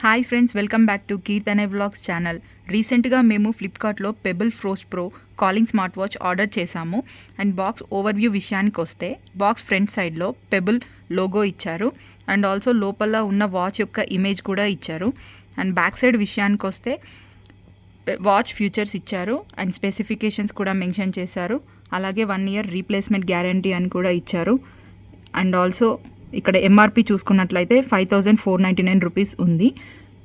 Hi friends, welcome back to Keerthane vlogs channel. రీసెంట్గా మేము ఫ్లిప్కార్ట్లో Pebble Frost Pro calling smart watch order చేశాము. And box overview విషయానికి వస్తే బాక్స్ ఫ్రంట్ సైడ్లో పెబుల్ లోగో ఇచ్చారు. అండ్ ఆల్సో లోపల ఉన్న వాచ్ యొక్క ఇమేజ్ కూడా ఇచ్చారు. అండ్ బ్యాక్ సైడ్ విషయానికి వస్తే వాచ్ ఫ్యూచర్స్ ఇచ్చారు అండ్ స్పెసిఫికేషన్స్ కూడా మెన్షన్ చేశారు. అలాగే 1 year రీప్లేస్మెంట్ గ్యారంటీ అని కూడా ఇచ్చారు. అండ్ ఆల్సో ఇక్కడ ఎంఆర్పి చూసుకున్నట్లయితే 5499 రూపీస్ ఉంది.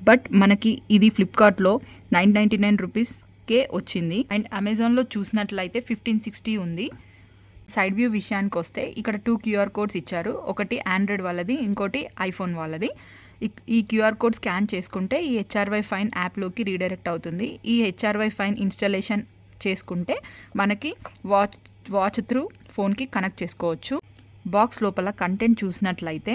బట్ మనకి ఇది ఫ్లిప్కార్ట్లో 999 రూపీస్కే వచ్చింది. అండ్ అమెజాన్లో చూసినట్లయితే 1560 ఉంది. సైడ్ వ్యూ విషయానికి వస్తే ఇక్కడ 2 QR కోడ్స్ ఇచ్చారు. ఒకటి ఆండ్రాయిడ్ వాళ్ళది, ఇంకోటి ఐఫోన్ వాళ్ళది. ఈ క్యూఆర్ కోడ్ స్కాన్ చేసుకుంటే ఈ హెచ్ఆర్వై ఫైన్ యాప్లోకి రీడైరెక్ట్ అవుతుంది. ఈ హెచ్ఆర్వై ఫైన్ ఇన్స్టాలేషన్ చేసుకుంటే మనకి వాచ్ త్రూ ఫోన్కి కనెక్ట్ చేసుకోవచ్చు. బాక్స్ లోపల కంటెంట్ చూసినట్లయితే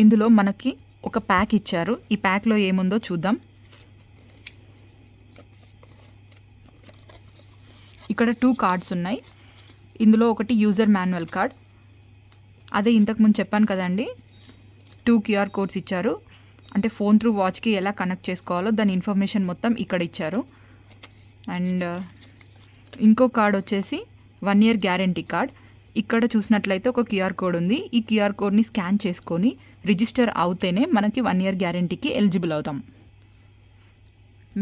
ఇందులో మనకి ఒక ప్యాక్ ఇచ్చారు. ఈ ప్యాక్లో ఏముందో చూద్దాం. ఇక్కడ 2 కార్డ్స్ ఉన్నాయి. ఇందులో ఒకటి యూజర్ మాన్యువల్ కార్డ్. అదే ఇంతకుముందు చెప్పాను కదండి, 2 QR కోడ్స్ ఇచ్చారు. అంటే ఫోన్ త్రూ వాచ్కి ఎలా కనెక్ట్ చేసుకోవాలో దాని ఇన్ఫర్మేషన్ మొత్తం ఇక్కడ ఇచ్చారు. అండ్ ఇంకో కార్డ్ వచ్చేసి 1 year గ్యారంటీ కార్డ్. ఇక్కడ చూసినట్లయితే ఒక QR కోడ్ ఉంది. ఈ QR కోడ్ని స్కాన్ చేసుకొని రిజిస్టర్ అవుతేనే మనకి 1 year గ్యారంటీకి ఎలిజిబుల్ అవుతాం.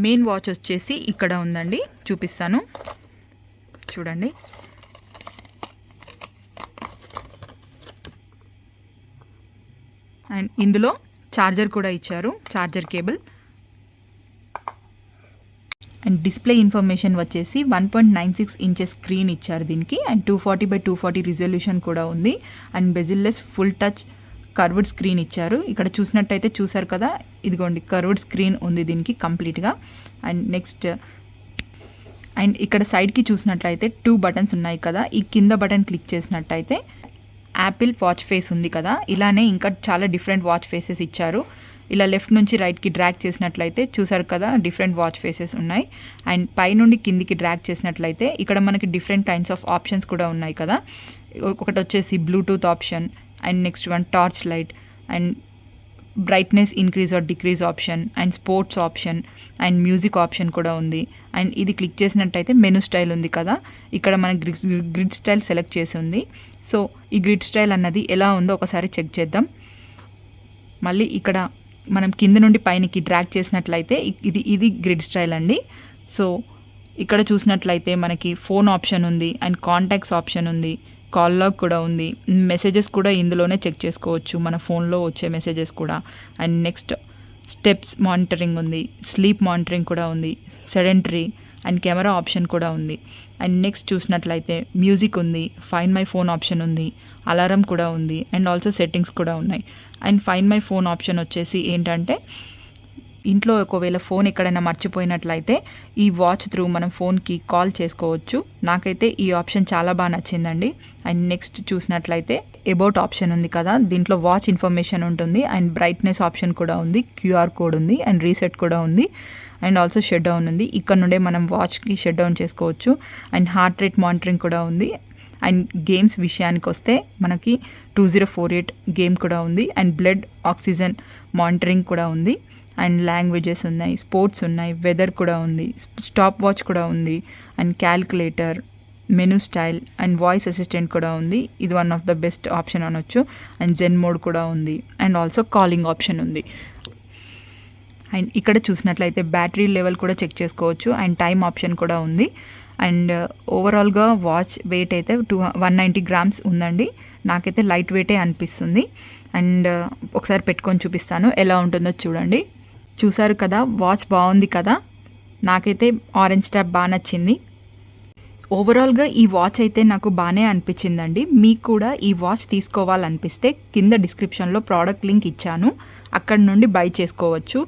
మెయిన్ వాచ్ వచ్చేసి ఇక్కడ ఉందండి, చూపిస్తాను చూడండి. అండ్ ఇందులో ఛార్జర్ కూడా ఇచ్చారు, charger cable. And display information వచ్చేసి 1.96 inches స్క్రీన్ ఇచ్చారు దీనికి. అండ్ 240x240 రిజల్యూషన్ కూడా ఉంది. And bezelless full touch curved screen ఇచ్చారు. ఇక్కడ చూసినట్టయితే చూసారు కదా, ఇదిగోండి కర్వ్డ్ స్క్రీన్ ఉంది దీనికి కంప్లీట్గా. అండ్ నెక్స్ట్ అండ్ ఇక్కడ సైడ్కి చూసినట్లయితే 2 బటన్స్ ఉన్నాయి కదా. ఈ కింద బటన్ క్లిక్ చేసినట్టయితే యాపిల్ వాచ్ ఫేస్ ఉంది కదా, ఇలానే ఇంకా చాలా డిఫరెంట్ వాచ్ ఫేసెస్ ఇచ్చారు. ఇలా లెఫ్ట్ నుంచి రైట్కి డ్రాగ్ చేసినట్లయితే చూసారు కదా, డిఫరెంట్ వాచ్ ఫేసెస్ ఉన్నాయి. అండ్ పై నుండి కిందికి డ్రాగ్ చేసినట్లయితే ఇక్కడ మనకి డిఫరెంట్ కైండ్స్ ఆఫ్ ఆప్షన్స్ కూడా ఉన్నాయి కదా. ఒకటి వచ్చేసి Bluetooth option, and next one torch light, and brightness increase or decrease option, and sports option, and music option కూడా ఉంది. అండ్ ఇది క్లిక్ చేసినట్టయితే మెనూ స్టైల్ ఉంది కదా, ఇక్కడ మన గ్రిడ్ స్టైల్ సెలెక్ట్ చేసి ఉంది. సో ఈ గ్రిడ్ స్టైల్ అన్నది ఎలా ఉందో ఒకసారి చెక్ చేద్దాం. మళ్ళీ ఇక్కడ మనం కింద నుండి పైనకి డ్రాగ్ చేసినట్లయితే ఇది గ్రిడ్ స్టైల్ అండి. సో ఇక్కడ చూసినట్లయితే మనకి ఫోన్ ఆప్షన్ ఉంది, అండ్ కాంటాక్ట్స్ ఆప్షన్ ఉంది, కాల్ లాగ్ కూడా ఉంది. మెసేజెస్ కూడా ఇందులోనే చెక్ చేసుకోవచ్చు, మన ఫోన్లో వచ్చే మెసేజెస్ కూడా. అండ్ నెక్స్ట్ స్టెప్స్ మానిటరింగ్ ఉంది, స్లీప్ మానిటరింగ్ కూడా ఉంది, సెడెంటరీ అండ్ కెమెరా ఆప్షన్ కూడా ఉంది. అండ్ నెక్స్ట్ చూసినట్లయితే మ్యూజిక్ ఉంది, ఫైండ్ మై ఫోన్ ఆప్షన్ ఉంది, అలారం కూడా ఉంది, అండ్ ఆల్సో సెట్టింగ్స్ కూడా ఉన్నాయి. And find my phone option వచ్చేసి ఏంటంటే, ఇంట్లో ఒకవేళ ఫోన్ ఎక్కడైనా మర్చిపోయినట్లయితే ఈ వాచ్ త్రూ మనం ఫోన్కి కాల్ చేసుకోవచ్చు. నాకైతే ఈ ఆప్షన్ చాలా బాగా నచ్చిందండి. అండ్ నెక్స్ట్ చూసినట్లయితే అబౌట్ ఆప్షన్ ఉంది కదా, దీంట్లో వాచ్ ఇన్ఫర్మేషన్ ఉంటుంది. అండ్ బ్రైట్నెస్ ఆప్షన్ కూడా ఉంది, QR కోడ్ ఉంది, అండ్ రీసెట్ కూడా ఉంది, అండ్ ఆల్సో షట్ డౌన్ ఉంది. ఇక్కడ నుండే మనం వాచ్కి షట్ డౌన్ చేసుకోవచ్చు. అండ్ హార్ట్ రేట్ మానిటరింగ్ కూడా ఉంది. అండ్ గేమ్స్ విషయానికి వస్తే మనకి 2048 గేమ్ కూడా ఉంది. అండ్ బ్లడ్ ఆక్సిజన్ మానిటరింగ్ కూడా ఉంది. అండ్ లాంగ్వేజెస్ ఉన్నాయి, స్పోర్ట్స్ ఉన్నాయి, వెదర్ కూడా ఉంది, స్టాప్ వాచ్ కూడా ఉంది, and calculator, menu style, and voice assistant కూడా ఉంది. ఇది one of the best option అనొచ్చు. అండ్ జెన్ మోడ్ కూడా ఉంది, అండ్ ఆల్సో కాలింగ్ ఆప్షన్ ఉంది. అండ్ ఇక్కడ చూసినట్లయితే బ్యాటరీ లెవెల్ కూడా చెక్ చేసుకోవచ్చు. అండ్ టైం ఆప్షన్ కూడా ఉంది. అండ్ ఓవరాల్గా వాచ్ వెయిట్ అయితే 190 grams ఉందండి. నాకైతే లైట్ వెయిటే అనిపిస్తుంది. అండ్ ఒకసారి పెట్టుకొని చూపిస్తాను ఎలా ఉంటుందో చూడండి. చూసారు కదా, వాచ్ బాగుంది కదా, నాకైతే ఆరెంజ్ ట్యాప్ బాగా నచ్చింది. ఓవరాల్గా ఈ వాచ్ అయితే నాకు బాగానే అనిపించిందండి. మీకు కూడా ఈ వాచ్ తీసుకోవాలనిపిస్తే కింద డిస్క్రిప్షన్లో ప్రోడక్ట్ లింక్ ఇచ్చాను, అక్కడ నుండి బై చేసుకోవచ్చు.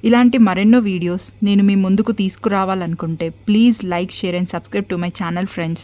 ఇలాంటి మరెన్నో వీడియోస్ నేను మీ ముందుకు తీసుకురావాలనుకుంటే please like, share and subscribe to my channel friends.